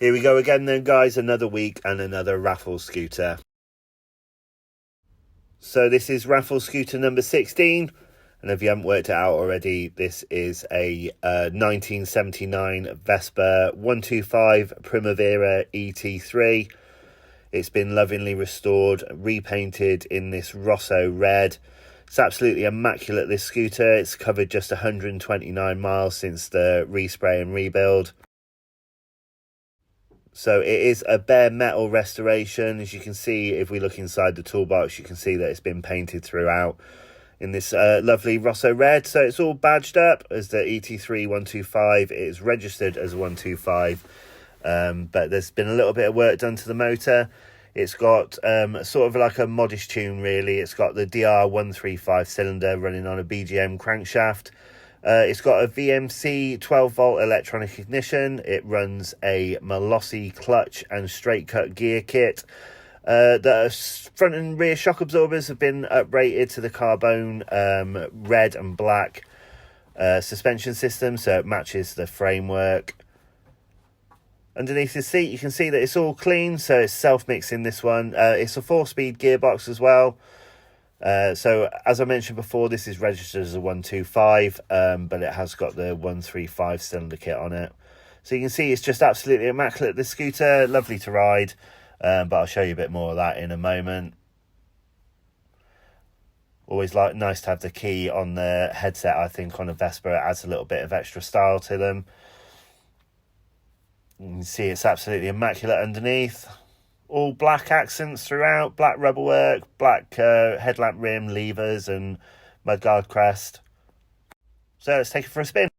Here we go again then, guys, another week and another Raffle scooter. So this is Raffle scooter number 16, and if you haven't worked it out already, this is a 1979 Vespa 125 Primavera ET3. It's been lovingly restored, repainted in this Rosso Red. It's absolutely immaculate, this scooter. It's covered just 129 miles since the respray and rebuild. So it is a bare metal restoration. As you can see, if we look inside the toolbox, you can see that it's been painted throughout in this lovely Rosso Red. So it's all badged up as the ET3 125. It is registered as a 125, but there's been a little bit of work done to the motor. It's got sort of like a modish tune, really. It's got the DR 135 cylinder running on a BGM crankshaft. It's got a VMC 12-volt electronic ignition. It runs a malossi clutch and straight cut gear kit. The front and rear shock absorbers have been uprated to the carbone red and black suspension system, so it matches the framework. Underneath the seat, you can see that it's all clean, so it's self-mixing this one. It's a 4-speed gearbox as well. So as I mentioned before, this is registered as a 125, but it has got the 135 cylinder kit on it. So you can see it's just absolutely immaculate, this scooter. Lovely to ride, but I'll show you a bit more of that in a moment. Always nice to have the key on the headset. I think on a Vespa it adds a little bit of extra style to them. You can see it's absolutely immaculate underneath. All black accents throughout, black rubber work, black headlamp rim, levers and mudguard crest. So let's take it for a spin.